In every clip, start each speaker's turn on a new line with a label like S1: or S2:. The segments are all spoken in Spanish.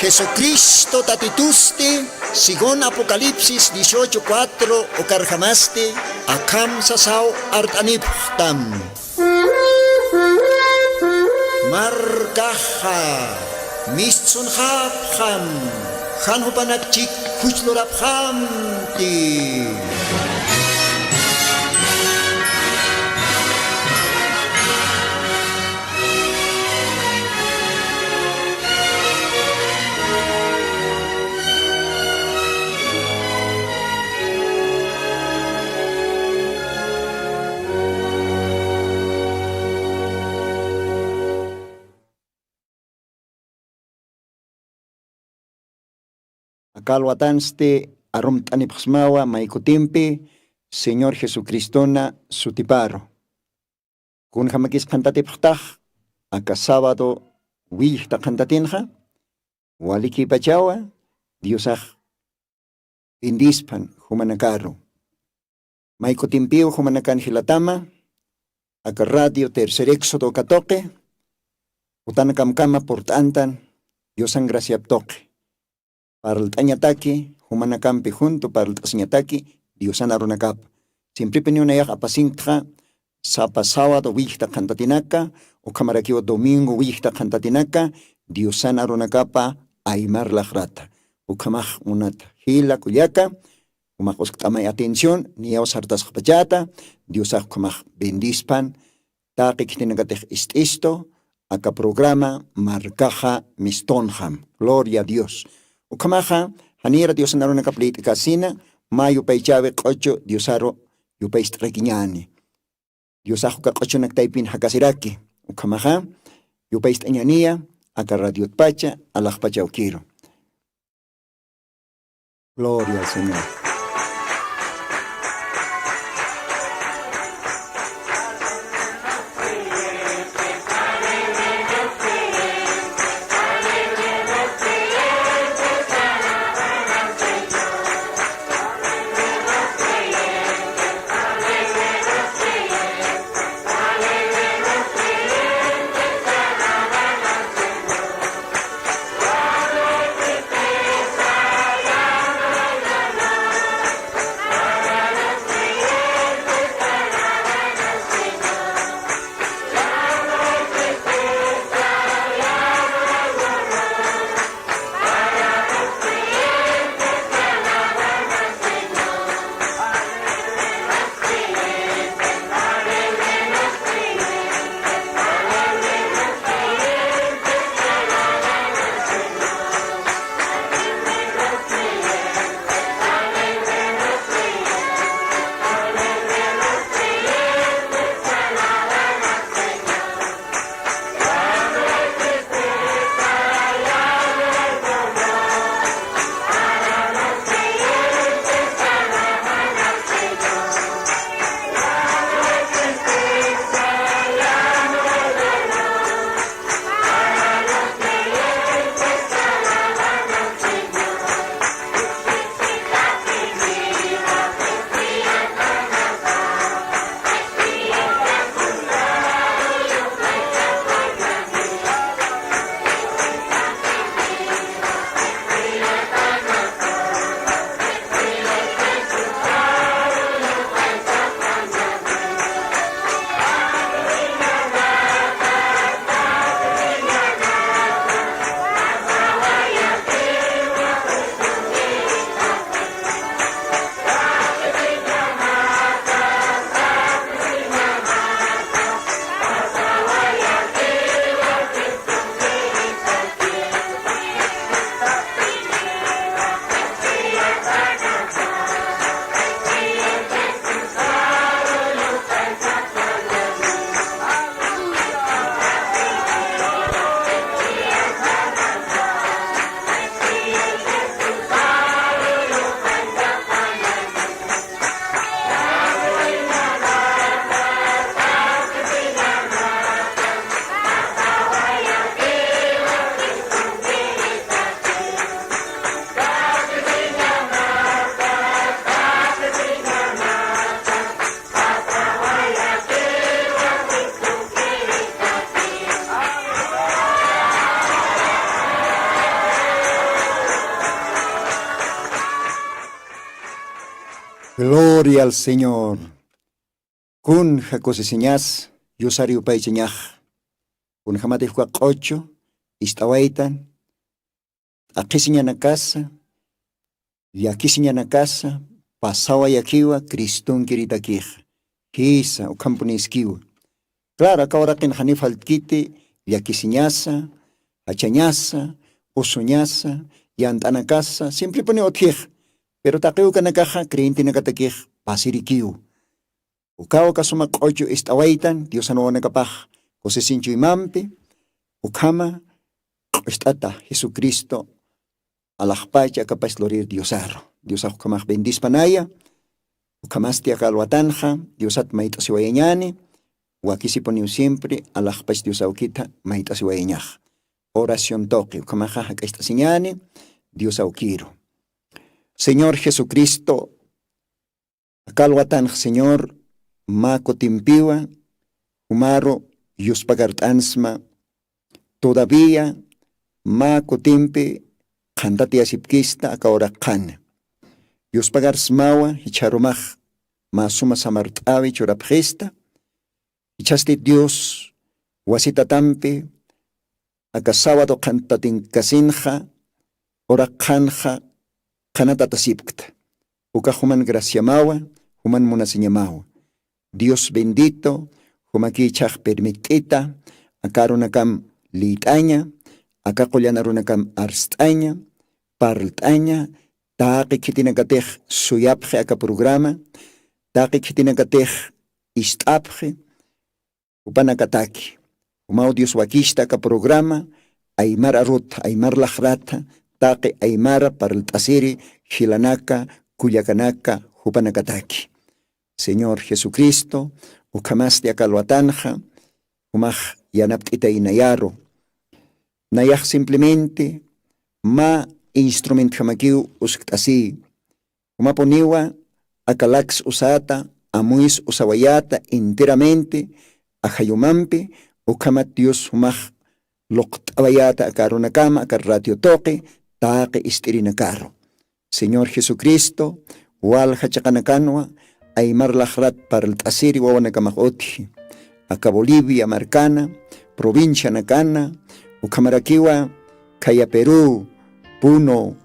S1: Jesucristo tatitusti, según Apocalipsis 18:4, okarjamaste, akam sasao artaniptam. Markaha, mistsun hapham, hanhupanakchik kuchloraphamti. Akalwatanste arumtanipxmawa maikutimpi, Señor Jesucristona sutiparo. Kun hamakis kantatipxtaj, aka sábado wihta kantatinja, waliki pachawa, Diosaj indispan humanakaro. Maikutimpiu humanakan hilatama, aka radio tercer éxodo katoke, utanakamkama portantan, Diosan graciaptoke. Para el tañataki, humanakampi junto para el tañataki, Diosan arunakap. Siempre peniunayak apasintja, sapa sábado wihta kantatinaka, o kamarakiwa domingo wihta kantatinaka, Diosan arunakapa aymar lajrata. Ukamaj unat hila kuyaka, umajos tamay atención, niyaos hartas pachata, Diosaj ukamaj bendispan, takik tinakatej isto, aka programa Markaja Mistonjam. Gloria a Dios. Ukamaja, hanira Dios anaro nakapleitika sina, mayo paichave kocho Diosaro yupaist rekiñani. Diosajo ka kocho naktaipin hakasiraki. Ukamaja, yupaist añanía, aka radio pacha, alaj pacha ukiro. Gloria al Señor. Gloria al Señor. Kun jacosesiñas, yusario paicheñaj. Kun jamate fue ocho, istawaitan. Aquisiñana casa, y aquisiñana casa, pasawa yakiwa, Cristón kiritakij. Kisa, o camponisquiwa. Claro, acá ahora que en Hanif alquite, y aquisiñasa, achañasa, usuñasa, y antanacasa, siempre pone otij. Pero taqueu canakaja, creyente nakatakij, pasirikiu. Ukao kasuma kocho istawaitan, Dios anowana kapaj, kosesinchu imampe, ukama, estata Jesucristo, alajpacha capaz lorir Diosarro. Dios ajukamaj bendispanaya, ukamasti akalwatanja, Diosat maita siwayañani, wakisiponiu siempre, alajpach Dios aukita, maita siwayañaj. Oración toque, ukamajaja kaistasiñani, Dios aukiro. Señor Jesucristo, akalwatanja, Señor, Mako timpiwa, umaro, yuspagartansma, todavía, Mako timpi, kantati asipkista, akahora kan. Yuspagarsmawa, hicharumaj, masuma samartavi, chorapgesta, hichaste Dios, wasita tampi, akasábado kantatin kasinja, ora kanja, kanatatasipkt. Ukahuman graciamawa, human munasiñamawa. Dios bendito, humakichaj permitita, akarunakam litaña, akakullanarunakam arstaña, parltaña, taaqi kitinakatej suyapje aka programa, taaqi kitinakatej istapje, upanakataki. Humao Dios wakista aka programa, aymar arut, aymar lajrata, taaqi aymara parltasiri, hilanaka, kuyakanaka, upanakataki. Señor Jesucristo, ukamaste akalwatanja, umaj yanaptita inayaro. Nayaj simplemente, ma instrument jamakiu usktasi. Umaponiwa, akalax usata, amuis usawayata enteramente, ajayumampe, ukamat Dios umaj loqtawayata akarunakama, akarratio toque, taaqe istirinakaro. Señor Jesucristo, wal hachakanakanwa, aymar lajrat para el tasiri wawanakamakoti, acá Bolivia marcana, provincia nakana, ukamarakiwa, kaya Perú, Puno,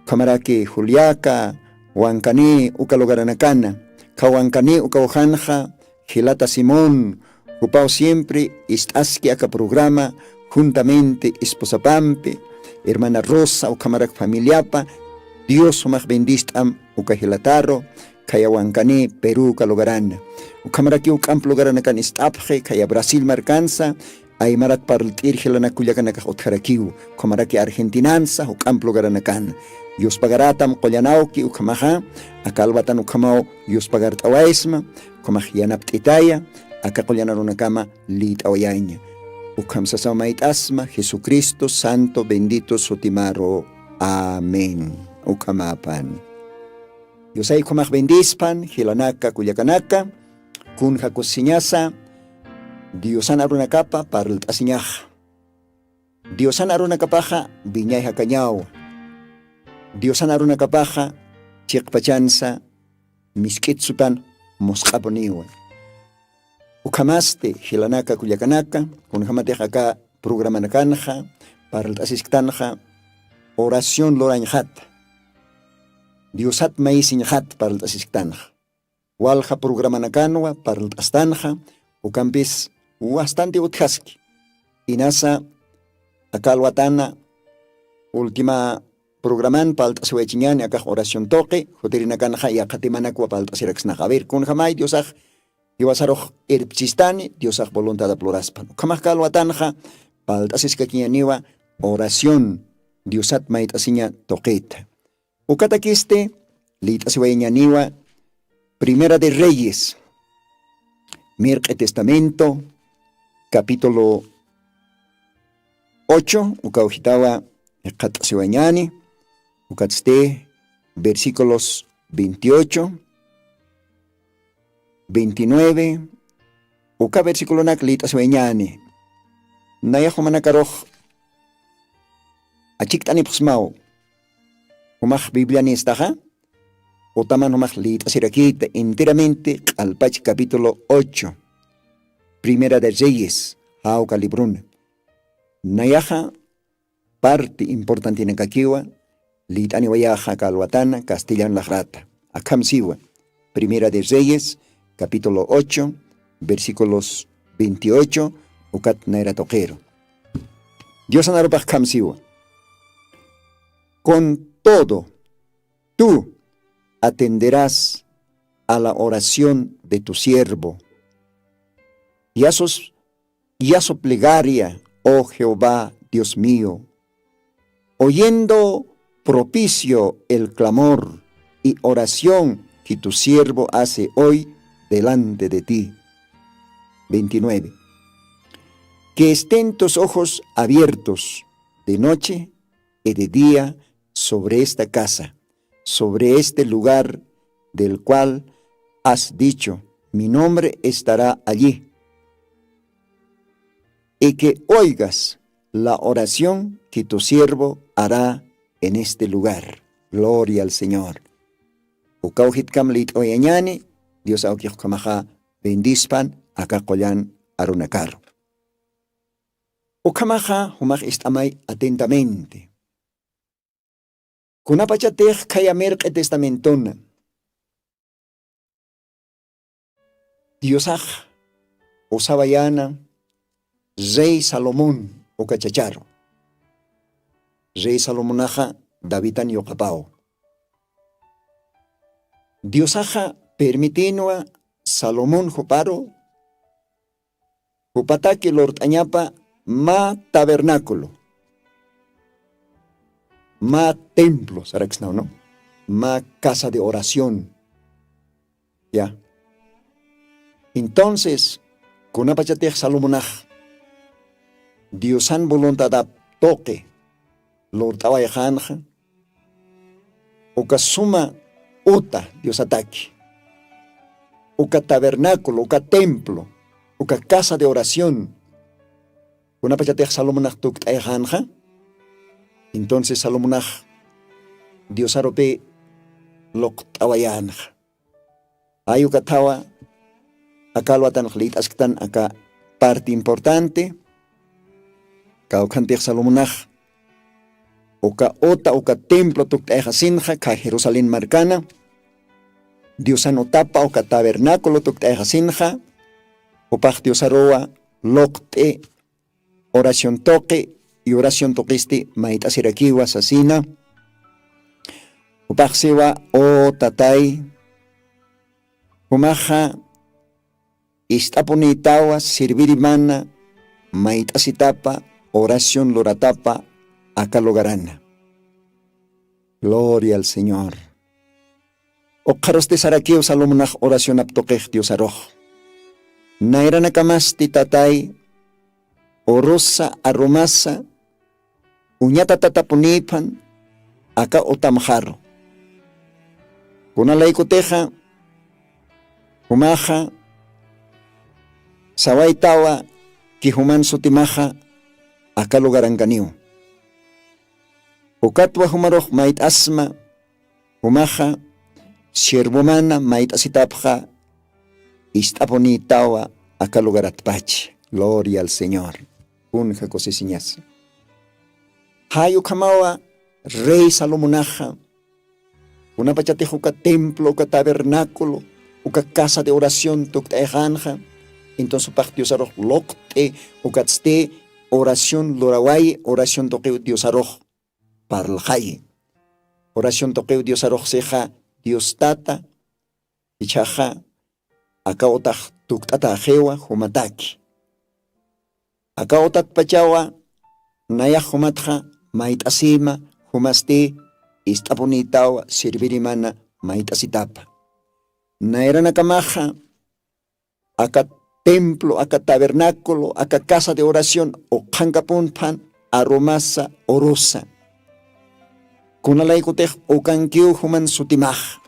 S1: kamaraki Juliaca, Huancani, ukalogaranakana, kawancani ukawjanja, Gilata Simón, upao siempre, istaski acá programa, juntamente, esposapampe, hermana Rosa, ukamarak familiapa, Dios umaj bendistam, ukahilataro, kaya Huancani, Perú, Calogarana. Ukamaraki ukamp lugarana kan istapje, kaya Brasil marcanza, aymarat partir helana kuyakanaka otkarakiu, kamaraki Argentinanza, ukamp lugarana kan. Yos pagaratam kolyanauki ukamaha, akalbatan ukamao yos pagartawaisma, kamah yanaptitaya, akakolyanarunakama lit awayaña. Ukam sasamait asma, Jesucristo, Santo, bendito, sotimaro. Amén. Ukamapan. Yosay kumaj bendispan, hilanaka, kuyakanaka, kun hakusiñasa, Diosan arunakapa, parlt asiñaj. Diosan arunakapaja, viñay hakañaw. Diosan arunakapaja, chikpachansa, miskitsutan, mosqaponiwa. Ukamaste, hilanaka, kuyakanaka, kun hamate haka, programanakanja, parlt asiktanja, oración lorañjat. Diosat maisinjat para el asiktanja. Walja programanakanwa para el astanja, ukampis bastante utjaski. Inasa akalwatana última programan para el aswechiñani acá oración toque, joterinakanja y akatimanakwa para el asiraxnaja. A ver, kun jamay diosaj, Diosaroj erpchistani, diosaj voluntad de pluraspan. Kamaj kalwatanja para el asiskakiñaniwa oración, diosat mait asiña toqueta. Ukatakiste, litasiwañaniwa, Primera de Reyes, Mirque Testamento, capítulo 8, ukauhitawa katasiwañani, ukatste, versículos 28, 29, uka versículo nak litasiwañani, nayahumanakaroh, achiktani psmao, umaj Biblia ni estaja, Otaman nomás lit asiraquita enteramente al Pach capítulo 8. Primera de Reyes, Jauca Libruna. Nayaja, parte importante en Caquiwa, lit aniwayaja calwatana, Castellán la rata. Acam siwa. Primera de Reyes, capítulo 8, versículos 28, ucat naira toquero. Dios anarupas cam siwa. Con todo, tú atenderás a la oración de tu siervo y a su plegaria, oh Jehová, Dios mío, oyendo propicio el clamor y oración que tu siervo hace hoy delante de ti. 29. Que estén tus ojos abiertos de noche y de día sobre esta casa, sobre este lugar del cual has dicho, mi nombre estará allí, y que oigas la oración que tu siervo hará en este lugar. Gloria al Señor. Ukauhit kamlit oyañani, Dios aukiok kamaha bendispan, acá koyan arunakaro. Ukamaha humach istamay atentamente. Kunapachatej kayamerk testamentona. Diosaj, Osabayana, Rey Salomón, Okachacharo. Rey Salomonaja, Davidan Yokapao. Diosaja permitinua Salomón Joparo, Jopataki Lord Añapa, ma tabernáculo, ma templo, Saraxnao, ¿no? Ma casa de oración. Ya. Entonces, con apachatej Salomonaj, Diosan voluntad toque, Lord Awayajanja, Okasuma uta, Dios ataque, Oka tabernáculo, Oka templo, Oka casa de oración, con apachatej Salomonaj tuk Ayajanja. Entonces Salomonaj, Dios arope lok Awayanja. Ayukatawa, acá lo atan lit askan acá parte importante. Kaukantej Salomonaj, oka ota oka templo tuktaeja sinja ka Jerusalén marcana. Diosano tapa oka tabernáculo tuktaeja sinja. Opaj Diosaroa lokte oración toque y oración toquiste maita sirakiwa sasina. Opaj sewa o tatay humaja istaponitawa servirimana maita sitapa oración loratapa acá logarana. Gloria al Señor. Okaros de Saraqueo Salomonaj oración aptoquej Dios aroj. Nairana kamasti tatay orosa aromasa uñata tatapunipan acá otamjaro. Kunalay koteja humaja sawaitawa kihuman sutimaja acá logaranganiu. Ukatwa humaroj mait asma, humaja, siervomana mait asitapja, istaponitawa acá logaratpach. Gloria al Señor. Unja cosesiñas. Hayo kamawa, Rey Salomonaja, una pachatejo uka templo, uka tabernáculo, uka casa de oración, tuktaejanja. Entonces Dios aroj lokte, ukatzte, oración loraway, oración toqueo Dios aroj parljay. Oración toqueo Dios aroj seja Dios tata, ichaja, acá otaj tuktata ajewa, humataki. Acá otat pachawa, naya humatja, mait asima, humaste, istaponitawa, servirimana, mait asitapa. Naera nakamaja, acá templo, acá tabernáculo, acá casa de oración, o pancapunpan, aromasa, orosa. Kunalay kutej, o kankiu human sutimaj.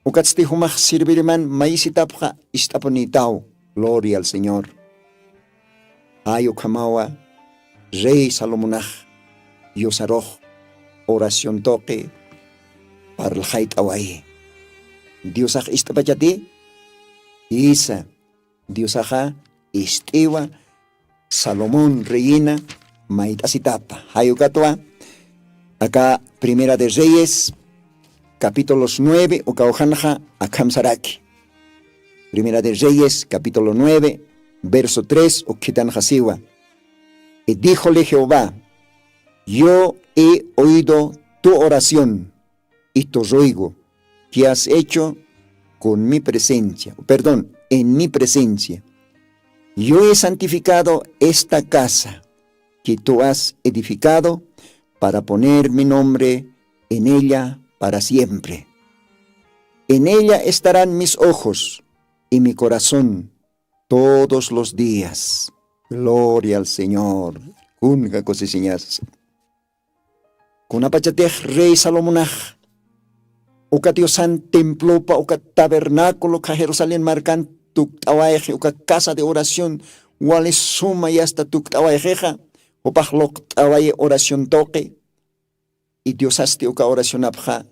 S1: O katsti humaj serviriman, maisitapja, istaponitaw. Gloria al Señor. Ayo kamawa, Rey Salomonaj, Yosaroj, oración toque, parljait away. Diosaj istapachati, Isa, Diosaja istiwa, Salomón reina, maitasitapa. Hayukatwa, acá Primera de Reyes, capítulos 9, ukaujanja akamsaraki. Primera de Reyes, capítulo 9, verso 3, ukitanjasiwa. Y díjole Jehová, yo he oído tu oración y tu ruego que has hecho con mi presencia, en mi presencia. Yo he santificado esta casa que tú has edificado para poner mi nombre en ella para siempre. En ella estarán mis ojos y mi corazón todos los días. Gloria al Señor. Kunga cosisiñas. Kunapachatej rey Salomonaj. Uka Diosan templo pa uka tabernáculo ka Jerusalén marcan tuktawaeje uka casa de oración wale suma y hasta tuktawaejeja upajlok tawaye oración toque y Diosaste uka oración abja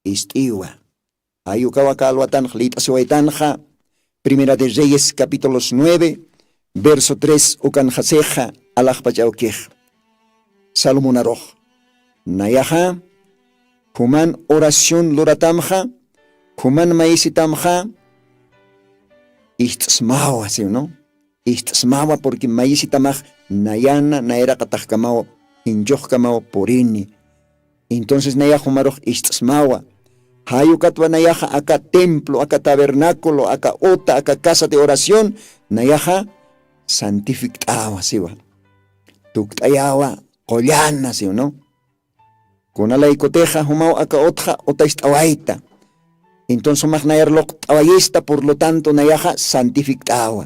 S1: istiwa ayuka wakalwatan lita siwaitanja. Primera de Reyes capítulos 9 verso 3 ukan jaseja alajpachaukej Salomón aroj nayaja Human oración loratamja, human maisitamja, istsmawa, ¿sí o no? Istsmawa porque maisitamaj nayana naera katajkamao, injojkamao porini. Entonces naya humaroj istsmawa. Hayukatwa nayaja acá templo, acá tabernáculo, acá ota, acá casa de oración, nayaja santifictawa, ¿sí va? Tuktayawa, collana, ¿sí o no? Con la icoteja, humao aka otja, otaistawaita. Entonces, magnayarlok tawayista, por lo tanto, nayaja santifictawa.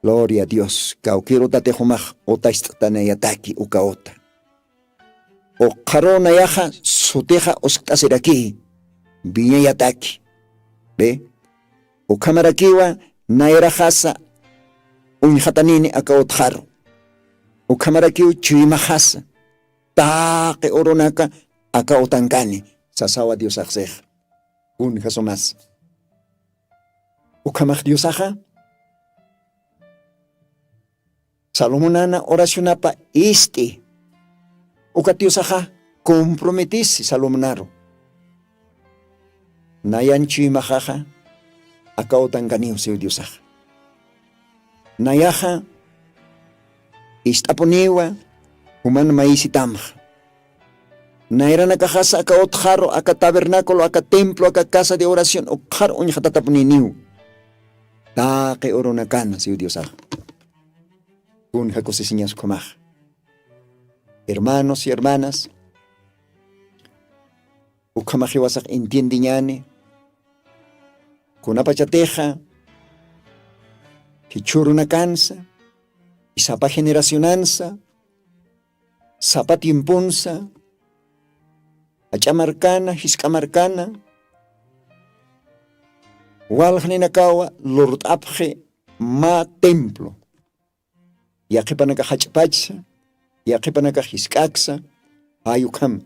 S1: Gloria a Dios. Kaukiro tate humaj, otaistanayataki, ukaota. O karo nayaja, soteja osktaseraki, viñayataki. ¿Ve? O kamarakiwa, nayarajasa, unjatanini aka otjaro. O kamarakiwa, chuimajasa. Taque oronaka aka otangani sasawa Dios aksej un jasomas ukamaj Dios aja Salomonana oracionapa uka Dios aja comprometisi Salomonaro nayanchi majaja aka otangani seu Dios aja nayaja istaponiwa human maisitamja. Naira nakajasa aka otjaro, aka tabernáculo, aka templo, aka casa de oración, okjar uñjatatapuniniu. Taque oronakana, si Dios aja. Un jacosesiñas comaj. Hermanos y hermanas, ukamajiwasak entiendiñane, kunapachateja, kichurunakansa, isapa generacionanza, Sapa tiemponsa, achamarcana, hiscamarcana, waljanenakawa, lord apje, ma templo, yaqipanaka hachpacha, yaqipanaka hiskaksa, ayukam,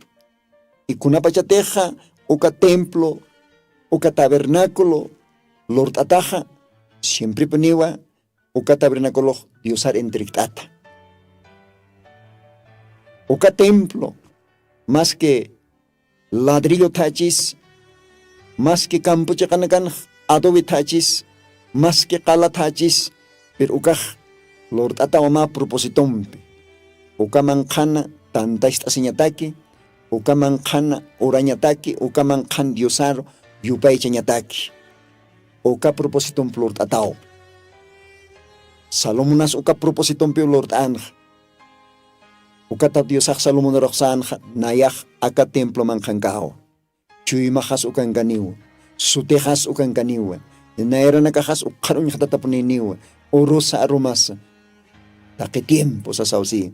S1: y kunapachateja, uka templo, uka tabernáculo, lord ataja, siempre poniwa, uka tabernáculo, diosar entrektata. Uka templo, más que ladrillo tachis, más que campo chakanakan adobe tachis, más que cala tachis, pero uka lord atawama propositompe. Uka mankana tanta estaseñataki, uka mankana orañataki, uka mankan diosaro, yupaicheñataki. Uka propositom lord ataw. Salomonas uka propositompe lord anja. Ukata Diosaj Salomón roxanja nayaj aka templo manjankao. Chuymajas ukanganiwa, sutejas ukanganiwa, naera nakajas ukarun jatatapuniniwa, orosa aromasa. Take tiempo sa sausi.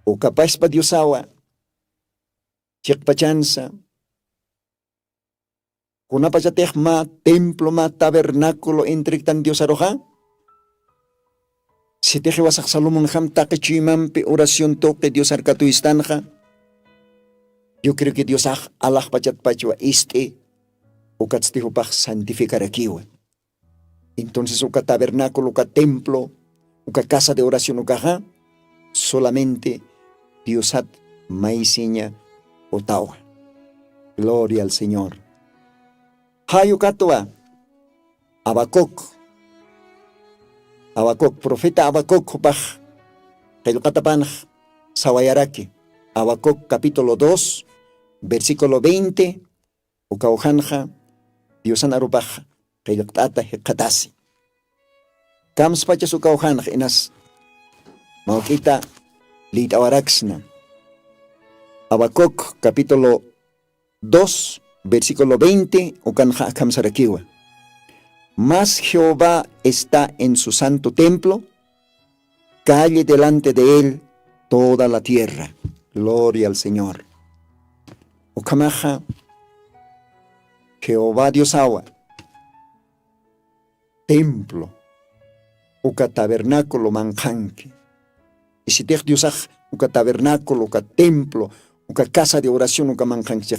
S1: Ukapais pa Diosawa, chikpachansa, kunapachatej ma templo ma tabernáculo entretan Diosaroja. Si te jewasak Salomón ham take chimampe oración toque Dios arcatuistanja. Yo creo que Dios Allah pachat pachua ukatztihupaj santificarakiwa. Entonces uka tabernáculo, uka templo, uka casa de oración ukaja, solamente Diosat maisiña otawa. Gloria al Señor. Hayukatua, Habacuc, profeta Habacuc hupaj, Kayukatapanaj, Sawayaraki, Habacuc capítulo 2, versículo 20, Ukaujanja, Diosan arupaj, Kayuktata hekatasi. Kams pachas Ukaujanja, enas, Maukita, Litawaraxna. Habacuc capítulo 2, versículo 20, Ukanja Kamsarakiwa. Mas Jehová está en su santo templo, calle delante de él toda la tierra. Gloria al Señor. Ukamaja, Jehová Dios agua, templo, uka tabernáculo manjanque. Y si te Dios uka tabernáculo, uka templo, uka casa de oración, uka manjanque,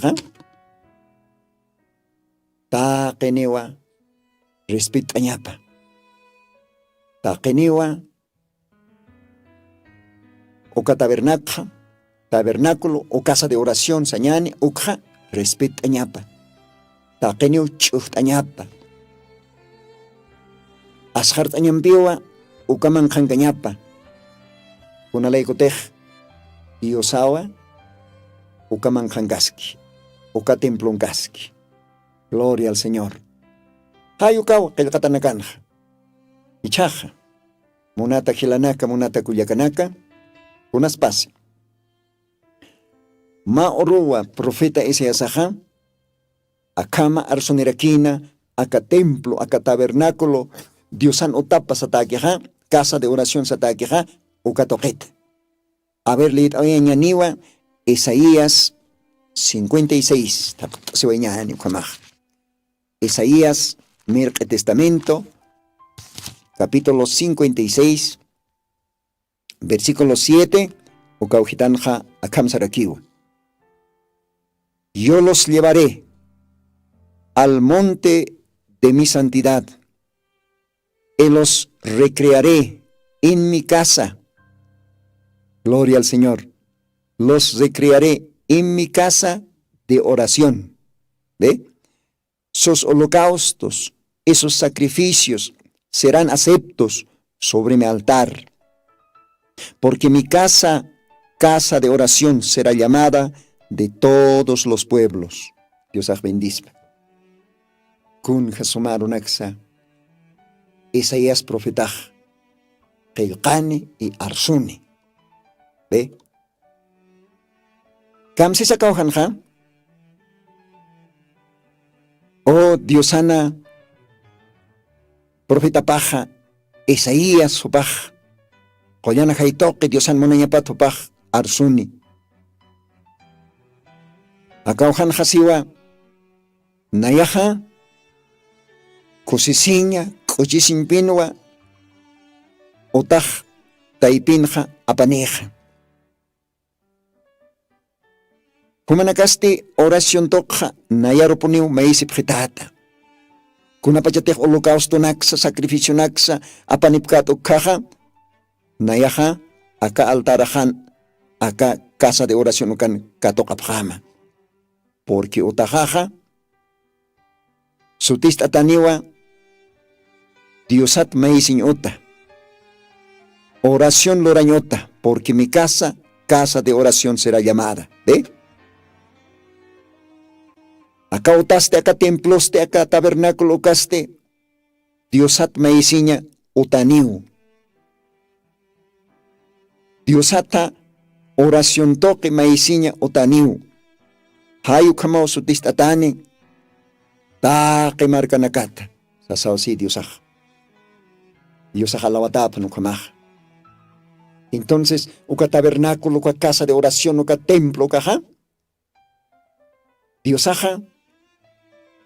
S1: ta kenewa respect añapa. Ta kenewa uka tabernáculo o casa de oración sañani ukha respect añapa. Ta keneu chuht añapa. Ashart añampiwa uka manjancañapa. Una ley cotej Diosawa uka manjangaski, uka templongaski. Gloria al Señor. Hayukawa, kelkatanakanja. Ichaja. Munata hilanaka, munata kuyakanaka. Unas pase. Ma orua, profeta Isaíasaja. Akama arsonerakina, aka templo, aka tabernáculo. Diosan otapa satakeja, casa de oración satakeja, ukatoket. A ver, leet oyeñaniwa, Isaías 56. Se oyeñani, kwamaja. Isaías, Mirque Testamento, capítulo 56, versículo 7, Ukaujitanja Akamsarakiwa. Yo los llevaré al monte de mi santidad, y los recrearé en mi casa. Gloria al Señor. Los recrearé en mi casa de oración. ¿Ve? Sus holocaustos, esos sacrificios serán aceptos sobre mi altar, porque mi casa, casa de oración, será llamada de todos los pueblos. Dios os bendiga. Kun Jesumarunaxa, Isaías profetaj, Keilkane y Arsune. ¿Ve? Kamsisa kauhanja. Oh Diosana, profeta paja, Isaías supaj, Koyana Haitoque, Diosan Monañapat supaj, Arsuni. Akauhan Hasiwa, Nayaha, Kusisiña, Kuchisimpinwa, Otaj, Taipinja, Apaneja. Kumanakaste oración tokja, nayaroponiu maisip hitata. Kunapachatej holocausto naksa, sacrificio naksa, apanipkat ukkaja, nayaja, aka altarajan, aka casa de oración ukan katokapjama. Porque utajaja, sutist ataniwa, Diosat maisin uta. Oración lorañota, porque mi casa, casa de oración será llamada. ¿Ve? Acá otaste, acá temploste, acá tabernáculo ocaste. Diosat maisiña utaniu. Diosata oración toque maisiña utaniu. Hayu kamao sutist atani. Taque marca nakata. Sasao si Diosaj. Diosaj alawatapa no kamaj. Entonces, uka tabernáculo, uka casa de oración, uka templo, uka Diosaja.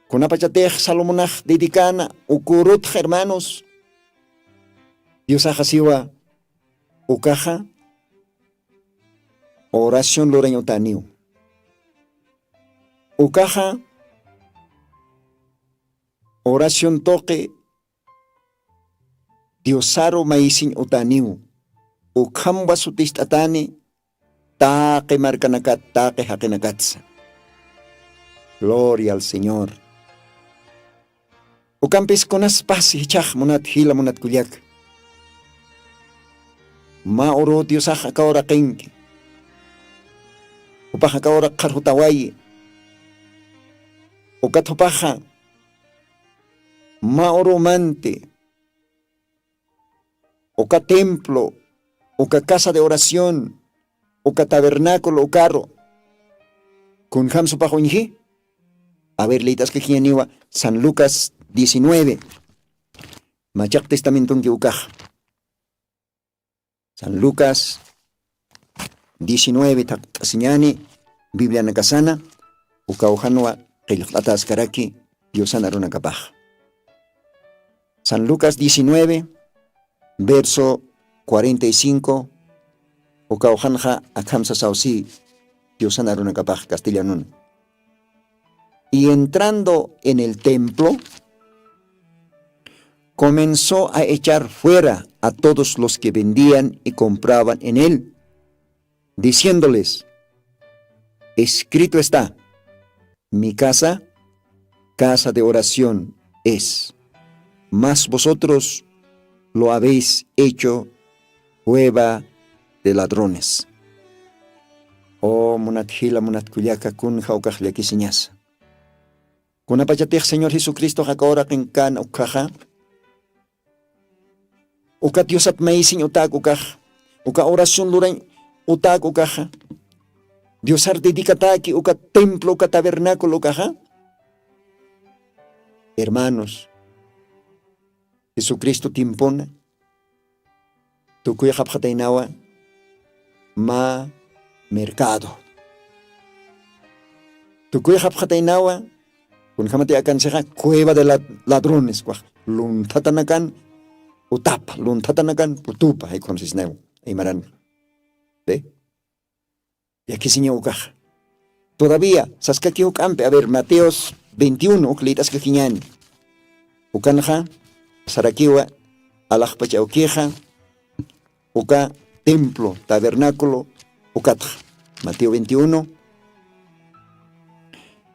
S1: Kunapachatej Salomonaj dedicana, ukurut hermanos. Diosaja siwa, ukaja, oración loreño taniu. Ukaja, oración toque Diosaro maisin utaniu. Ukamba sutist atani taque marcanacat taque hakenakatsa. Gloria al Señor. Ukampis konas pasi hichach munat hila munat kuyak. Ma oro Diosaj akahora kenki. Upaja akahora karhutawayi. Ukat upaja ma oro mante. Uka templo. Uka casa de oración. Uka tabernáculo carro. Kun ham supajo inji. A ver, leitas que niwa San Lucas 19. Machak testamenton que ukaj. San Lucas 19 takasiñani Biblia nakasana ukaujanwa qillqatas karaki Diosana runakapaj. San Lucas 19 verso 45 ukaujanja akamsa sausi Diosana runakapaj castellano. Y entrando en el templo, comenzó a echar fuera a todos los que vendían y compraban en él, diciéndoles, escrito está, mi casa, casa de oración es, mas vosotros lo habéis hecho cueva de ladrones. Oh, munatjila munatkuyaka kun jaukajliakisiñas. Kunapachatij Señor Jesucristo hakora kinkan ukaja. Uka Diosat maisin utak ukaj. Uka oración luray utak ukaja. Diosar dedicataki uka templo uka tabernáculo ukaja. Hermanos, Jesucristo timpona. Tukuya hapjatainawa ma mercado. Tukuya hapjatainawa kun hamati akan seja cueva de ladrones kwa luntatanakan utapa luntatanakan putupa hay consisneu ay maran de y aquí siña ukaj todavía saskaki ukampe a ver Mateos 21 uklitas kakiñani ukanja sarakiwa alajpacha ukieja uka templo tabernáculo ukatja Mateo 21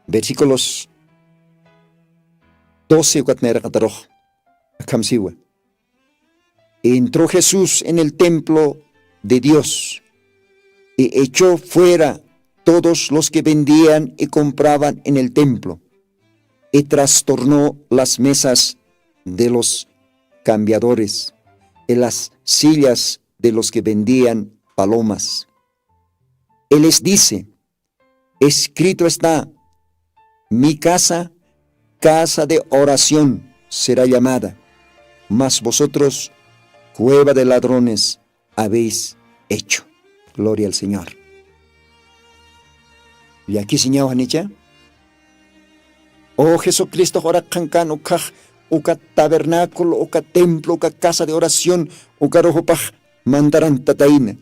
S1: versículos 12 ukatnera kataroj akamsiwa. Entró Jesús en el templo de Dios y echó fuera todos los que vendían y compraban en el templo y trastornó las mesas de los cambiadores y las sillas de los que vendían palomas. Él les dice, escrito está, mi casa, casa de oración será llamada, mas vosotros cueva de ladrones habéis hecho. Gloria al Señor. Y aquí señor Hanicha. Oh Jesucristo, ahora cancan uka tabernáculo, uka templo, uka casa de oración, uka rojopaj mandaran tataina.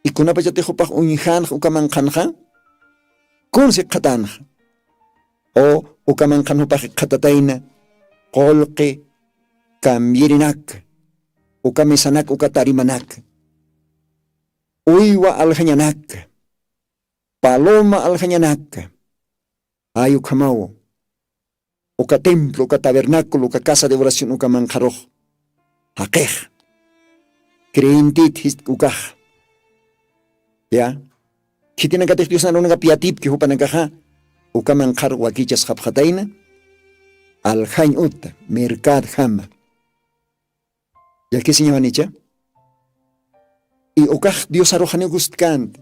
S1: Y con apayate jopaj unjan uka manjanja, kun se katanja. O uka manjan jopaj katataina, kolke, kamirinak. Uka mesanak uka tarimanak. Uywa aljanyanak. Paloma aljanyanak. Ay ukamawo. Uka templo, uka tabernáculo, uka casa de oración, uka manjaroj. Hakej. Creintit hist ukaj. Ya. Kitina katej Dios na nunga piatip ki hupanagaja. Uka manjar wakichas hapjataina. Aljain uta, mercad jama. ¿Y aquí señor Anicha? Y ukaj Dios arrojane gustkant.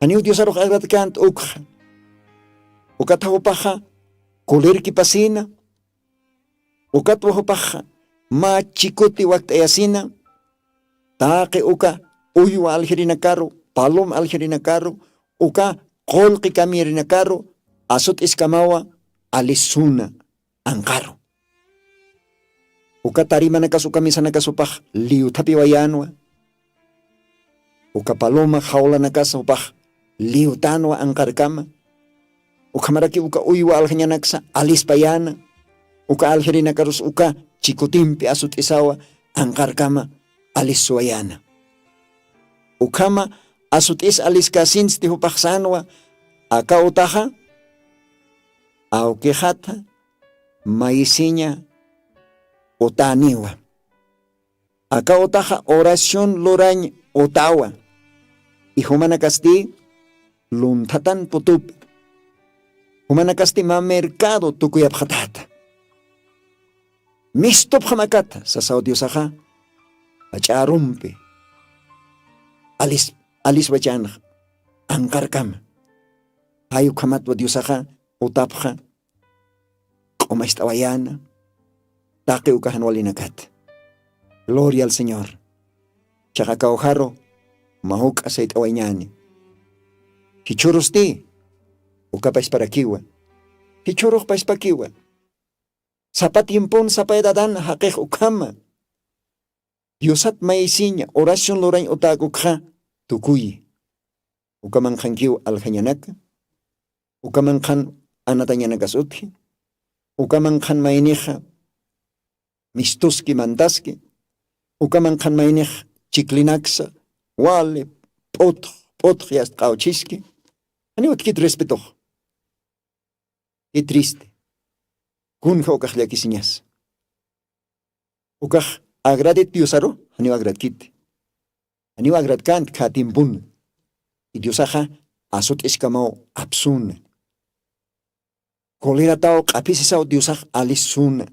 S1: Aniu Dios arrojagratkant ukja. Ukatahopaja koler kipasina. Ukatahopaja ma chikuti waktayasina. Taque uka uywa algerinakaro, palom algerinakaro, uka kolki kamirinakaro, asot iskamawa alisuna angaro. Uka tarimanakas uka misanakas upaj liutapi wayanwa. Uka paloma jaulanakas upaj liutanwa ankarkama. Ukamaraki uka uywa alhañanaksa alispayana. Uka alherinakarus uka chikutimpi asut isawa ankarkama alisuayana. Ukama asut is aliskasins tihupaksanwa aka utaja aukejata maisiña otaniwa. Aka utaja oración lorañ otawa. Y humana casti luntatan putup. Humana casti ma mercado tukuyapjatata. Mistop hamakata sa saudiosaja acharumpe. Alis bachan ankarkam. Hayuk hamatwa diosaja utapja. Komastawayana. Take ukahanwalinakat. Gloria al Señor. Chakakaujaro mahuk aceit awañani. Hichuros ti. Ukapais para kiwa. Hichuros pais pa kiwa. Sapatimpon sapaedadan hakej ukama. Diosat maisiña oración lorañ otagukha tukuyi. Ukaman khankiw alhañanaka. Ukaman khan anatañanakasuthi. Ukaman khan mainija mistuski mandaski. Ukaman khan mainij chiklinaksa. Wale potj yast qauchiski. Ani utkit respeto. Qué triste. Kunja ukaj llakisiñas. Ukaj agradit diosaro, ani agradkit. Ani agradkant katimpun. Y diosaja asut eskamao absun. Kolera tao qapisisao diosaj alisun.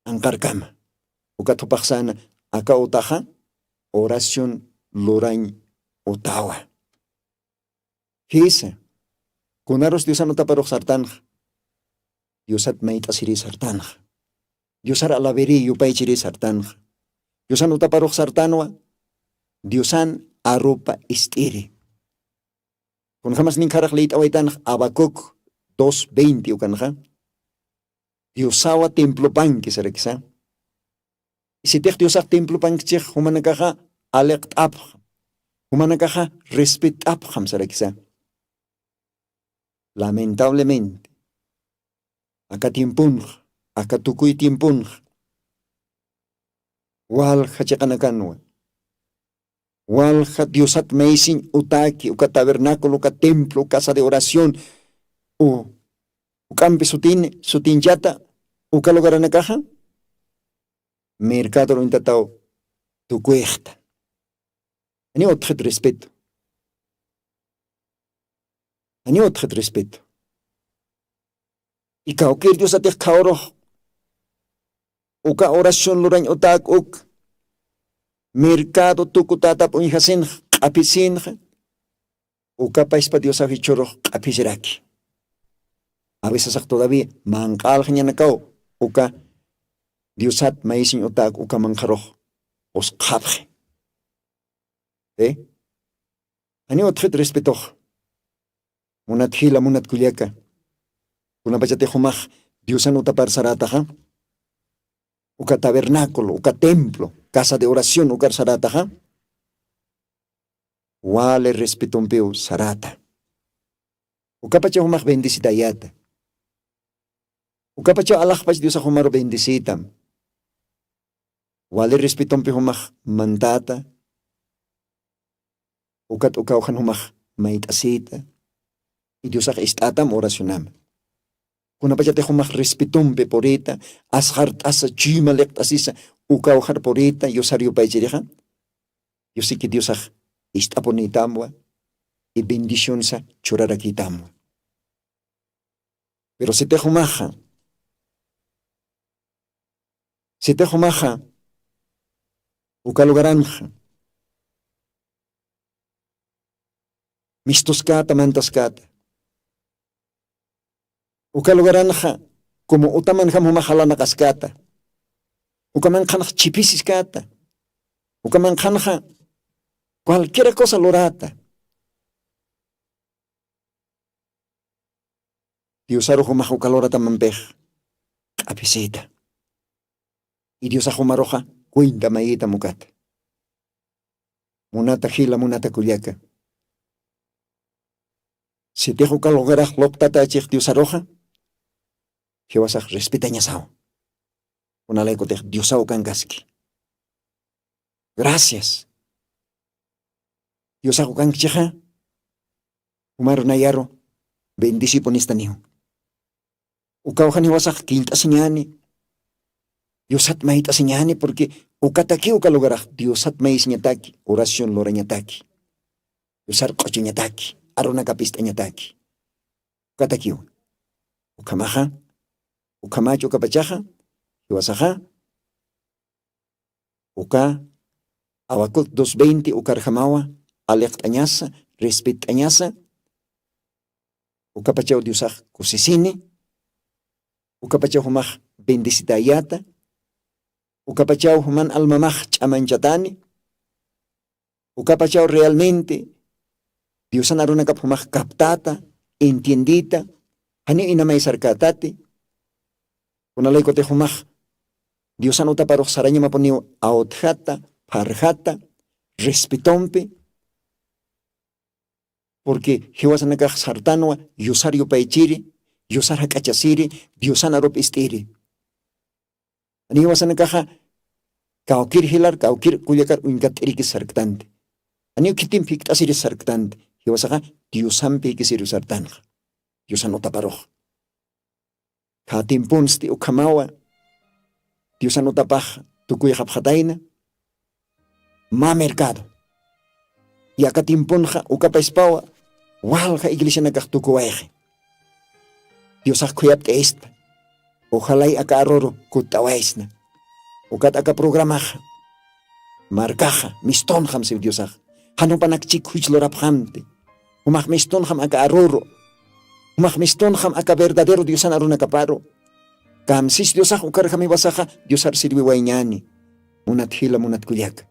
S1: Ankarkama. Ukatupaksana aka utaja oración lorañ otawa. Hisa. Kunaros diosano taparok sartanj. Diosat mait asiri sartanj. Diosar alaveri yupay chiri sartanj. Diosan utaparok sartanwa. Diosan arupa istiri. Kun jamas ninkaraj leit awaitanj Abacuk 2:20 ukanja. Diosawa templo panki sarekisa. Isitech diosak templo pankichich humanakaja alekt apj. Humanakaja respet apjam sarekisa. Lamentablemente, acá tiempunj, acá tukuy tiempunj, walja chakanakanwa, walja diosat meisin utaki, uka tabernáculo, uka templo, casa de oración, ukampi sutin yata, uka logaranakaja, mercado lo intatao, tukuejta. Ani otjet respeto. Ani otjet respeto. Y kaukir Dios atech kaoro. Uka oración lorañ otak uk. Mercado tukutatap unjasin apisin. Uka paispa Dios afichoro apisiraki. A veces todavía mankal janyanakao. Uka Diosat maisin otak uka mankaro. Os kapje. Ani otjet respeto. Munat hila munat kuliaka. Kuna pachate humaj Diosan utapar sarataja. Uka tabernáculo, uka templo, casa de oración, uka sarataja. Wale respetumpeu sarata. Uka pacha humaj bendicitayata. Uka pacha alajpach Diosa humaro bendicitam. Wale respetumpeu humaj mantata. Ukat uka ujan humaj maitasita. Y Diosa istatam oracionam. Kuna pachate humaj respetumpe porita, ashart asa chima lekt asisa, uka ujar porita, yosario paichirija. Yo sé que Diosa istaponitamwa y bendición sa churarakitamwa. Pero si te humaja, uka lugaranja, mistoskata mantaskata. Uka lugaranja, como utamanjam humajalana kaskata. Uka manjanja chipisiskata. Uka manjanja cualquier cosa lorata. Diosaro humaja uka lorata mampej. Apisita. Y Diosa humaroja cuinta mayita mukata. Munata hila munata kuliaka. Si te juca lograr loctata chich Dios arroja, que vas a respetar ñasao. Una ley de Diosao kangaski. Gracias. Diosao kangachiha. Umar nayaro. Bendici ponista niyo. Ukauhan hiwasak kilta sinyani. Diosat maita sinyani porque ukataki ukalogara Diosat mais nyataki. Oración lora nyataki. Diosar koche nyataki. Aruna kapista nyataki. Ukataki. Ukamaha. Ukamacho kapachaha. Hiwasaha. Uka. Awakut 220 ukarhamawa. Alekt anyasa. Respet anyasa. Ukapachao Diosah kusisini. Ukapachao humah bendicitayata. Ukapachao human almamah chamanchatani. Ukapachao realmente Diosan aruna kap humah kaptata, entiendita, hani inamay sarkatate. Kunalay kote humah Diosan utaparo saranya maponiw aotjata, parjata, respetompe. Porque hiwasanaka sartanwa, yosario paichiri, yosara kachasiri, diosana rop istiri. Ani hiwasanaka kaukir hilar, kaukir kuyakar unkatiriki sarktante. Ani kitim piktasiri sarktante. Hiwasaka diosan pikisiri sartanja. Diosan utaparoj. Katimpunsti ukamawa, diosan utapaj, tukuy hapjataina, ma mercado. Y acá timpunja, ukapespawa, walja iglesia nakaktukuwaje. Dios akuyap esta. Ojalá y acá arroro kutawaisna. Ukat acá programaja. Marcaja, mistonjam se Dios aj. Hano panakchik huichlorapjante. Umaj mistonjam acá arroro. Umaj mistonjam acá verdadero Dios anaruna caparo. Kamsis Dios aj ukarjami basaja, Dios ar sirvi waiñani. Munat hila munat kuyak.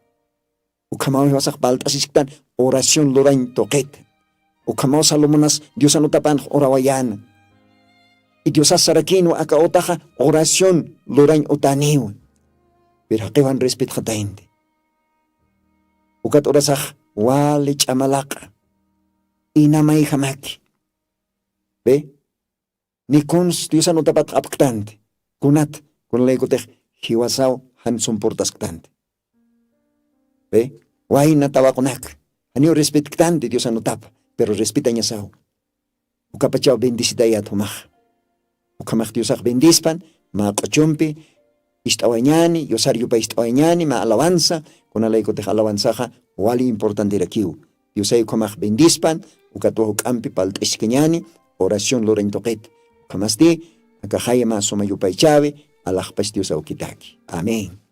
S1: Ukamao hiwasak baltasistan oración lorain toquet. Ukamao salomonas Dios anotapan orawayana. Y Dios sarakino aka otaja oración lorain otaniwa. Pero hakewan respet hatainde. Ukat orasaj wale chamalaka. Inamay hamaki. Ve? Ni kons Dios anotapat apktante. Kunat kunalay kotej hiwasao hanson portasktante. ¿Ve? Guay na tabaconac. Anio respetante Dios anotapa, pero respeta ñasao. Ukapachao bendicita ya tomaj. Ukamaj Diosaj bendispan, ma cochompe, istawañani, yosario pa istawañani, ma alabanza, con alayco te alabanzaja, wali importante rakiu. Diosay ukamaj bendispan, ukatuho campi pal esqueñani, oración lorentoquet. Ukamasti, akajaya ma somayupay chave, alajpas Dios kitaki. Amén.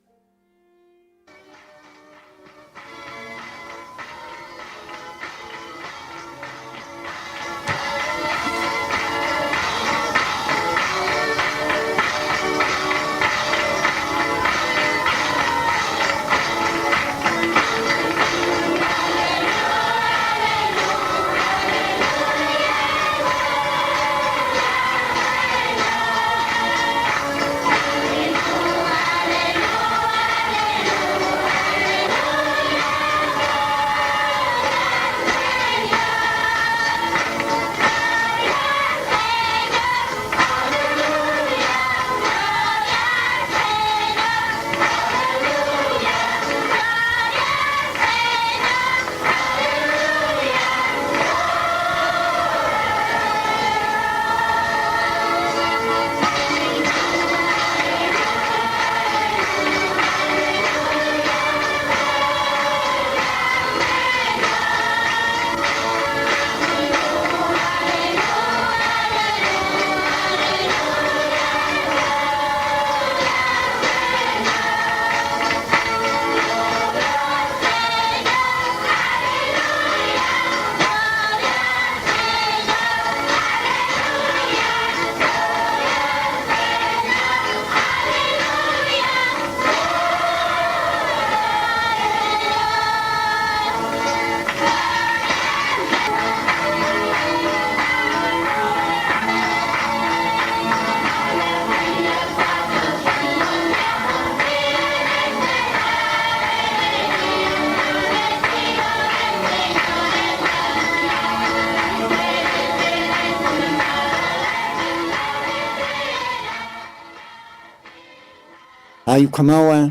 S1: Ayukamawa,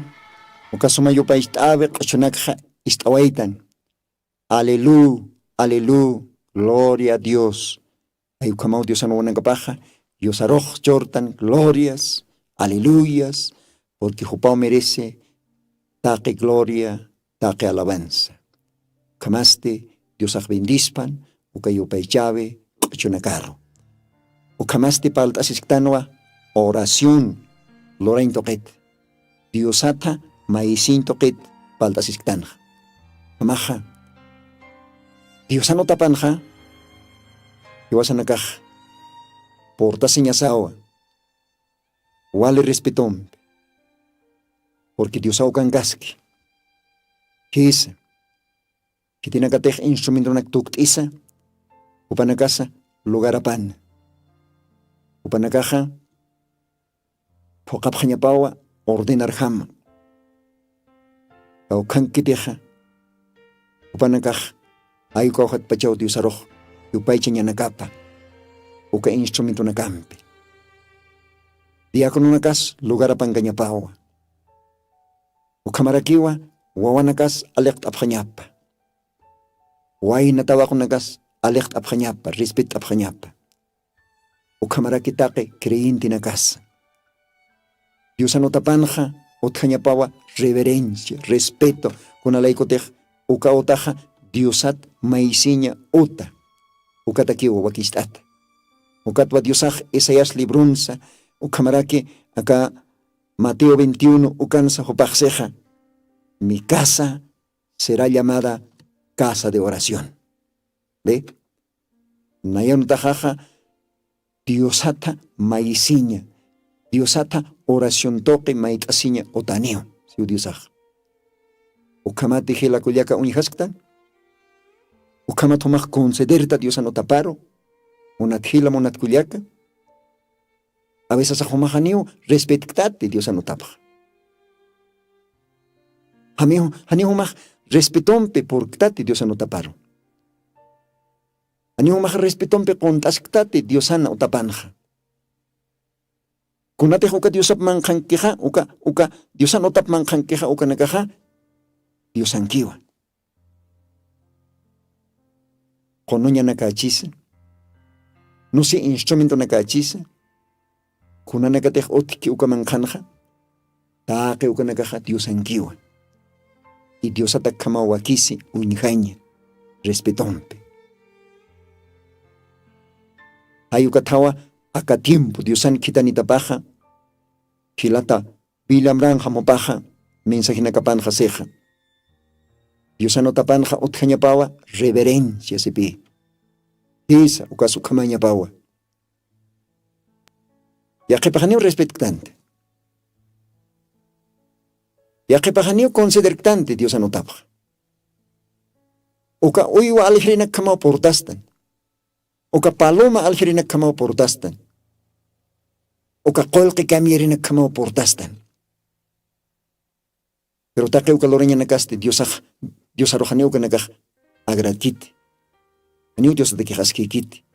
S1: ukasumayo pa istabe, kachunakha istawaitan. Aleluya, aleluya, gloria a Dios. Ayukamaw Dios anuwanankapaja, Dios arroz jortan, glorias, aleluyas, porque Jupao merece taque gloria, taque alabanza. Kamaste, Dios bendispan, ukayo paychave, kachunakaro. Ukamaste paltasisktanoa, oración, lorain toquet. Diosata, maisin toquet, paltasiktanja. Kamaja, Diosano tapanja, Diosanakaj, porta señasawa, wale respetom, porque Diosao kangaski. Kisa, que tiene que tener instrumento na tuktisa, upanakasa lugar apan. Upanakaja, pokapjanyapawa, ordenar jama. Au kankiteja, upanakaj, ay kohat pachau Dios arroz, upaicha ñanakapa, uka instrumento na campe. Diácono nakas, lugar apan ganyapawa. Ukamarakiwa, wawanakas, alekt apjanyapa. Wai natawakunakas, alekt apjanyapa, respet apjanyapa. Ukamarakitake, creyente nakas. Dios anotapanja, otjanyapawa, reverencia, respeto, con alaikotej, uka otaja, Diosat maisiña uta. Ukatakiwa wakistat. Ukatwa Diosaj Esayas librunza. Ukamaraki acá Mateo 21 ukansa jopajseja. Mi casa será llamada casa de oración. ¿Ve? Nayan tajaja Diosata maisiña. Diosata oración toque maitasiña otaneo. Si Diosaj. Ukamati hela kulyaka unihasktan. Ukamatomaj concederta Dios anotaparo, unatjila monatkuliaka. A veces ajomajaniu respectate Dios anotapaj. Hanihomaj respetompe por tate Dios anotaparo. Hanihomaj respetompe contasctate Dios anotapanja. Kunate uka Dios apmanjankeja, uka Dios anotapmanjankeja, uka nakaja, Dios ankiwa. Konoña nakachisa, no sé instrumento nakachisa, kunanakatej otiki ukamanjanja, taque ukanakaja Dios ankiwa, y Dios atakama wakisi uinjaña, respetompe. Ayukatawa aka tiempo Dios an kitanitapaja, kilata bilamranja mopaja, mensaje nakapanja seja. Dios anotapanja otjañapawa, reverencia se pide. Esa, ukasu kamañapawa. Ya que pajaneo respectante. Ya que pajaneo considerante Dios anotapja. Uka uywa aljerina kamao portastan. Uka paloma aljerina kamao portastan. Uka kolke kamierina kamao portastan. Pero taque uka loreña nakaste Dios arrojaneo que nakaj agradkite. Aniu Dios de quejaskikite.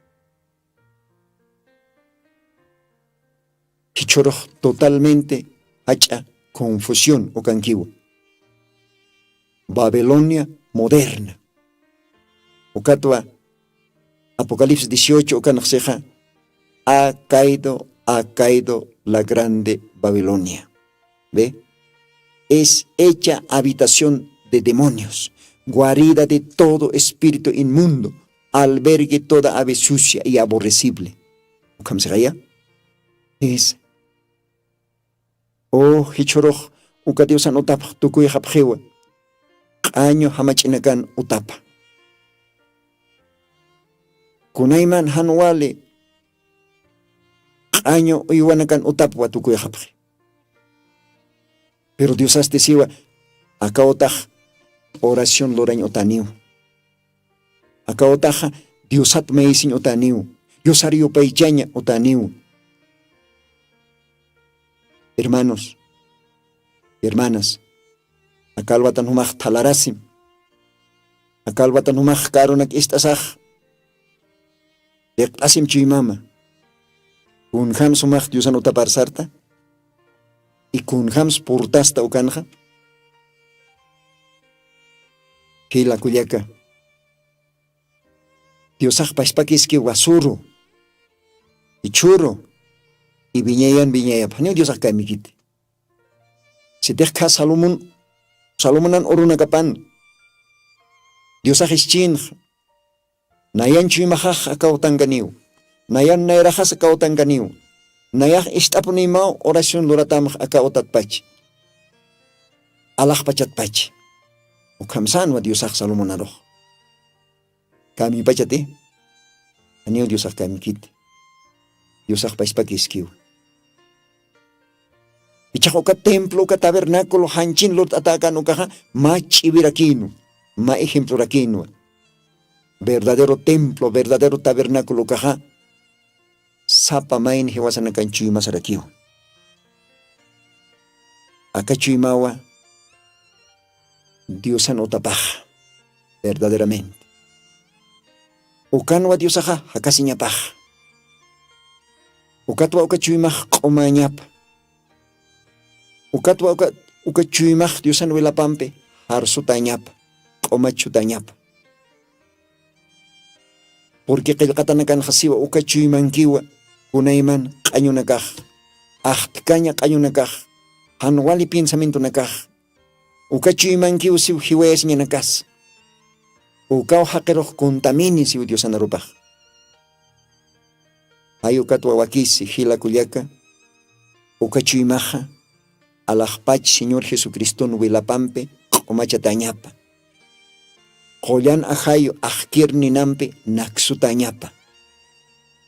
S1: Kichoroj totalmente hacha confusión o canquivo. Babilonia moderna. O catua Apocalipsis 18 o canajseja. Ha caído la grande Babilonia. ¿Ve? Es hecha habitación de demonios, guarida de todo espíritu inmundo, albergue toda ave sucia y aborrecible. ¿Cómo se llama? Es. Oh, hichoroj, ukadios anotap, tukuy hapjewa. Año hamachinakan utapa. Kunayman hanwale. Año iwanakan utapwa tukuy hapje. Pero Dios haste siwa, acá otaj, oración lorañ otaniu. Acá otaja, Diosat meisin otaniu. Diosario paichaña otaniu. Hermanos, hermanas, acá albatan humaj talarasim. Acá albatan humaj karonak istasaj. Asim chuimama. Unhan sumaj Diosan otaparsarta. y kunhams purtasta ukanja. Hila kuyaka. Diosaj pashpakiski wasuru, y churro, y viñayan. Hani Diosaj kamikiti. Si te ka Salomonan oruna kapan. Diosaj ischin. Nayan chimajaj akautanganiu. Nayan nairajas akautanganiu. Nayaj istapunimao oración luratamaj akautatpach. Alaj pachatpach. Ukamsan wa Diosaj Salomon aroj. Kami pachati. Anio Diosaj kami kiti. Diosaj paispakiskiu. Ichaj uka templo, uka tabernáculo, hanchin lot atakan ukaja, ma chivirakinu, ma ejemplo rakinu. Verdadero templo, verdadero tabernáculo ukaja, sapa main hiwasanakan chuyma sarakiu. Aka chuymawa, Diosan otapaj, verdaderamente. Ukanwa Diosaja, hakasiñapaj. Ukatwa uka chuymaj qomañapa. Ukatwa uka chuymaj Diosan wilapampe, harsutañapa, qomachutañapa. Porque qillqatanakan hasiwa uka chuymankiwa, kunayman qañunakaj, ajtikaña qañunakaj, hanwali pensamiento nakaj. Uka chuymankiwa siw hiwayasñanakas. Ukaw haqiroj contamini siw Diosan arupaj. Hay ukatwa wakisi hila kullaka, uka chuymaja, alajpach Señor Jesucristo nubilapampe, qomachatañapa. Qoyan ajayo ajkirninampe naksutañapa.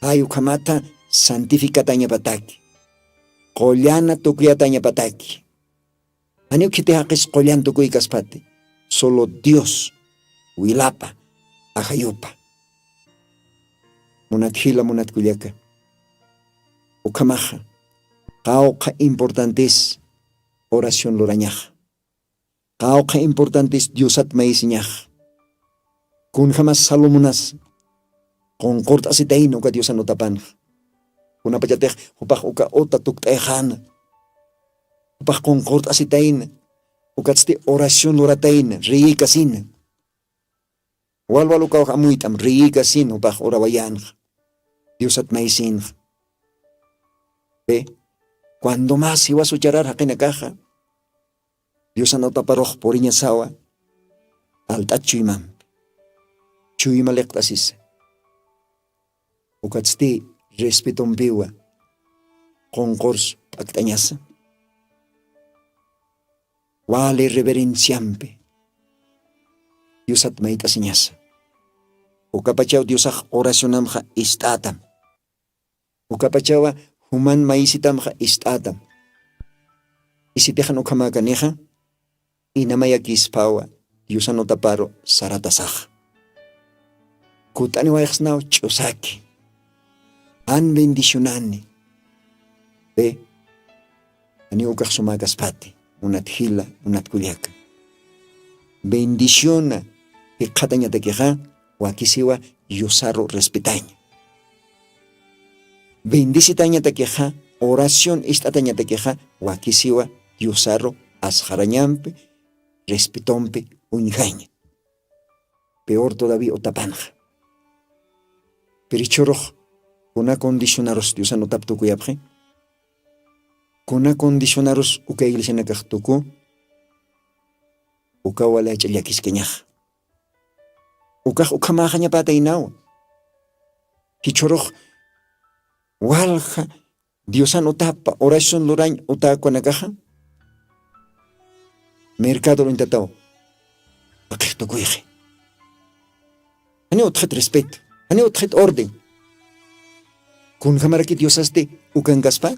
S1: Hay ukamata santificatañapataki. Qollana tukuyatañapataki. Aniu kitihaqis qollan tukuykaspati. Solo Dios wilapa ajayupa. Munat hila munat kullaka. Ukamaja. Qawqa importantes oración lorañaja. Qawqa importantes Diosat maisiñaja. Kun jamás Salomonas concord asitaino ka Diosan otapan. Kuna pachatej upaj uka ota tuktejana. Upaj concord asitaina. Ukatste oración lorataina, riikasin. Walwal uka amuitam riikasin upaj orawayan. Diosat maisin. Ve, cuando más iba a sucharar aquella caja, Dios anota paroj por iñasawa, alta chuyman, chuymalektasis. Ukatsti respeton biwa, concors pactañasa. Wale reverenciampe, Dios atmaita señasa. Ukapachao Diosaj oracionamja istatam. Ukapachawa human maisitamja istatam. Isitejan ukamakaneja, inamayakispawa, Diosan otaparo saratasaj. Kutani waexnao chusaki. An bendicionani. Ve, ani ukaj sumakaspati, unat hila, unat kuliaka. Bendiciona, que kataña te queja, wakisiwa yusaro respetaña. Bendicitaña te queja, oración istataña te queja, wakisiwa yusaro asjarañampe, respetompe, unjaña. Peor todavía otapanja. Perichoroj, kuna condicionaros Diosan otaptukuyapje. Kuna condicionaros uka iglesia nakajtuku. Uka wala chayakiskeñaj. Ukamajaña patainaw. Hichoroj, walja, Diosan otapa, oración lorañ otakuanakaja. Mercado lo intatao. Akajtukuyje. Ani otjet respeto. Ani otjet orden. Kun jamaraki Diosaste ukangaspa.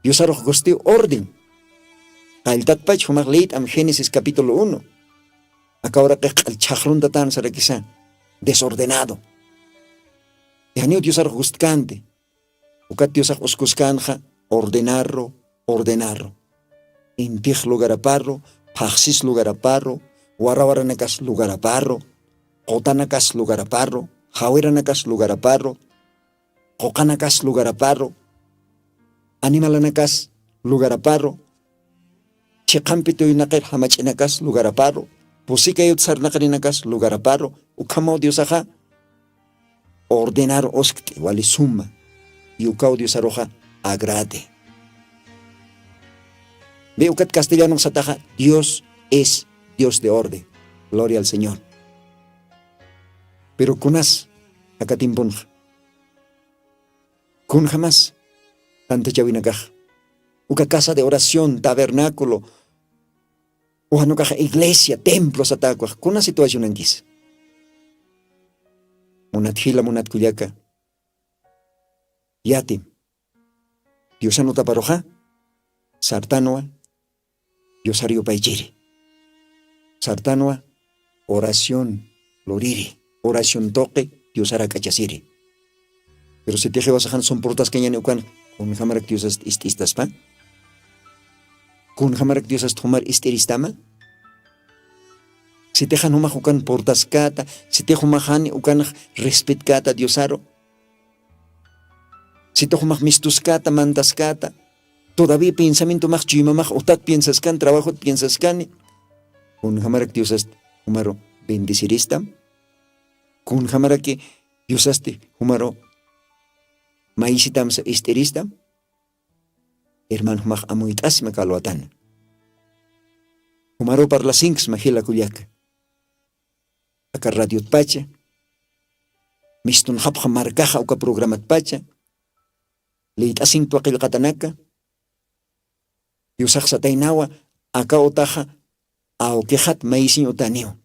S1: Diosaroj goste orden. Qailtatpach humar leit am Génesis capítulo 1. Acá ahora que el chajrón tan sarakisa desordenado. Yani Diosaroj gustcante. Ukat Diosaroj uskuskanja ordenarlo. Intij lugar aparro, paxis lugar aparro, warawaranakas lugar aparro, qotanakas lugar aparro, hawiranakas lugar aparro, qoqanakas lugar aparro. animalanakas lugar aparo, chiqampito yunaqir hamachinakas lugar aparo, pusika yutsarnaqarinakas lugar aparo, ukamo Dios aja, ordenar oskti wali suma, y ukao Dios aroja agrade. Ve ukat castellano sataja, Dios es Dios de orden, gloria al Señor. Pero kunas akatimpunja, kun jamás, tanta chawinakaj, uka casa de oración, tabernáculo, uhanukaja iglesia, templo satakuaj, kuna situación anquis. Munatjila munatkuyaka, yatim, Dios anota paroja, sartanoa, Dios ario paichiri. Sartanoa, oración, loriri, oración toque, Dios hará cachasiri. Pero si te basajan son portas que ya no can, con jamarak Dios ististas pa, con jamarak Dios tomar isteristama. Si te jan humajukan portas kata, si te humajan ukan respet kata Diosaro, si te humaj mistus kata, mantas kata, todavía pensamiento más chimamaj, utat piensas can, trabajo piensas can, con jamarak Dios humaro bendeciristam, con jamarak Dios humaro maisitam sa isteristam, hermano humaj amuitas makaluatan. Humaro par las sinks mahila kuyak. Aka radio pacha, mistun hapja marcaja uka programat pacha, leit asing tuakil katanaka, yusak sa tainawa, aka otaja, aokehat maisin otaneo,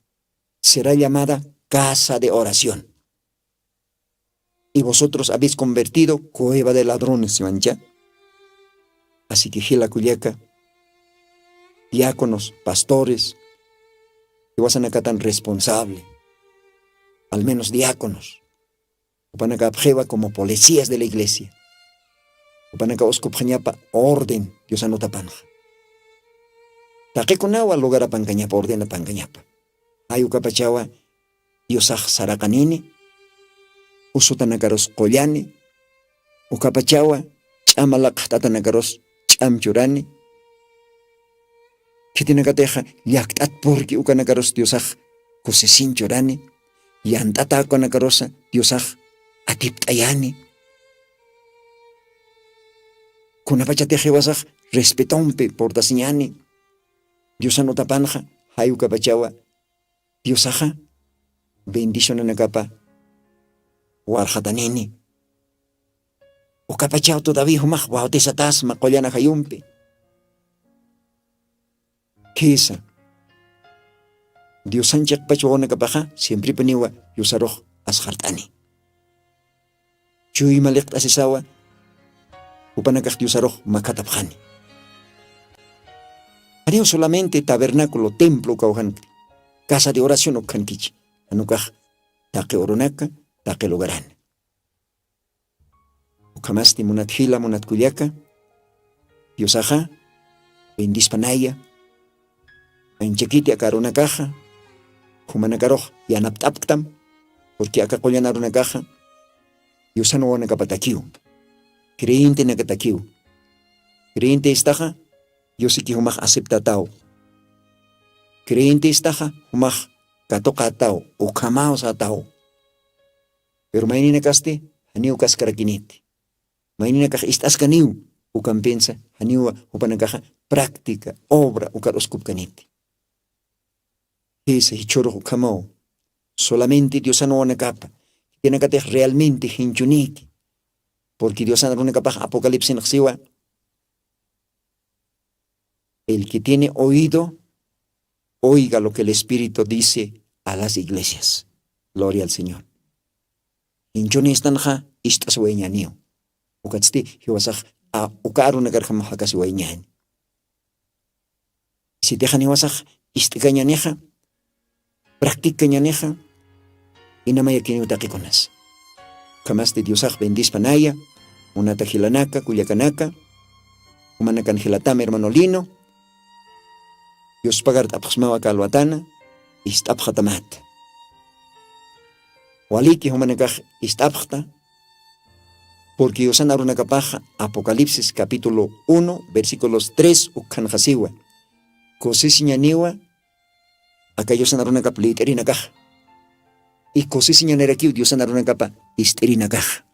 S1: será llamada casa de oración. Y vosotros habéis convertido cueva de ladrones, ¿ya? Así que hila kuliaka, diáconos, pastores, que vayan acá tan responsable, al menos diáconos, van acá como policías de la iglesia, van acá oscopjañapa orden, Dios anota panja. Taquecunawa lugar a pancañapa, orden a pancañapa. Hay ucapachawa, Dios aj saracanini, usutanakaros collani, ucapachawa, chamalak tatanakaros chamchurani, que tiene que teja yaktat porque ukanakaros Diosaj kusesin chorani yantata ukanakarosa Diosaj atiptayani kunapacha teje wasaj respetompe por tasiñani Diosano tapanja hayuka pachawa Diosaja bendición anakapa warjatanini ukapachao todavía humaj wautesatas makollana hayumpe. ¿Qué Dios Sánchez Pachuona Capaja, siempre peniwa, Yusaroj Ashartani. Chui Malek Asesawa, Upanakaj Yusaroj Makatapjani. Hareo solamente tabernáculo, templo, Kauhan, casa de oración o Kankichi, Anukaj, Take Oronaka, Take Logaran. Ukamasti Munatjila, Munatkuyaka, Diosaja, Bendispanaya. En chiquiti acá una caja, humanacaroj y anaptaptam, porque acá collanar una caja, y usano una capataquiu, creyente nakataquiu, creyente estaja, yo sí que humaj aceptatao, creyente estaja, humaj katokatao, o kamaos atao, pero mainina caste, haniu cascaraquinete, mainina caja istascaniu, o campensa, haniu upanacaja, práctica, obra, o caroscupcanete. Ese hichoro kamao, solamente Dios no una capa, tiene que tener realmente hinchuniki, porque Dios no una capa apocalipsis naxiwa. El que tiene oído, oiga lo que el Espíritu dice a las iglesias. Gloria al Señor. Hinchuni estanja, istas weñanio. Ukatzti, hiwasaj, a ukaru nagarjama hakas weñan. Si te hiwasaj, istikañaneja, practica ñaneja y namaya quien utaquikonas. Jamás de Diosaj bendispanaya, una tajilanaka, cuyacanaka, umanacangelatame hermano lino, Dios pagar tapxmawa calvatana, istapjatamat. Waliki humanakaj istapjta, Porque yo sana una capaja, Apocalipsis capítulo 1, versículos 3, ukanjasiwa. Cosisi ñaniwa, acá yo sana una capa literina caja. Y cosisi ñanera aquí, yo sana una capa listerina caja.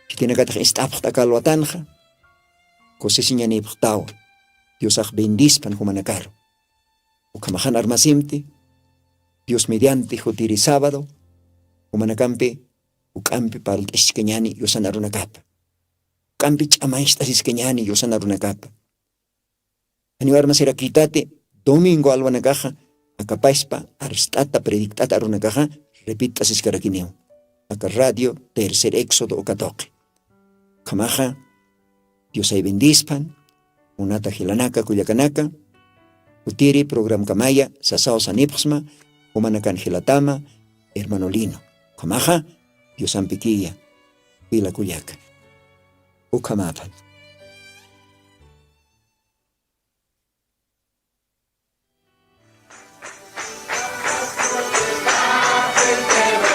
S1: Si tiene que estar acá lo atanja, cosisi ñaniptawa. Dios aj bendispan humanacaro. Ukamajan armasimti, Dios mediante jotiri sábado, humanacampe, ucampi para el esqueñani, yo sanar una capa. Campi chamaistas esqueñani, yo sanar una capa. Anivar masera quitate, domingo alwana caja, acapaispa, arstata, predictata aruna caja, repitas escaraquineo. Acá radio, tercer éxodo o catoque. Kamaja, Dios ay bendispan, unata hilanaka kuyakanaka, utiri program kamaya, sasao sanipsma, humanakan hilatama, hermano Lino. Kamaja, Dios ampiquilla, pila kuyaka. Ukamapan.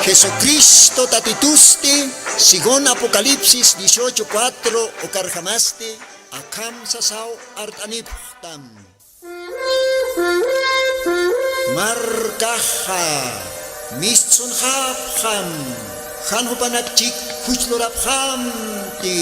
S1: Jesucristo tatituste, según Apocalipsis 18:4, o carjamaste, akam sasao artaniptam. Markaha, mistsun hapham, hanhupanakchik huchloraphamti.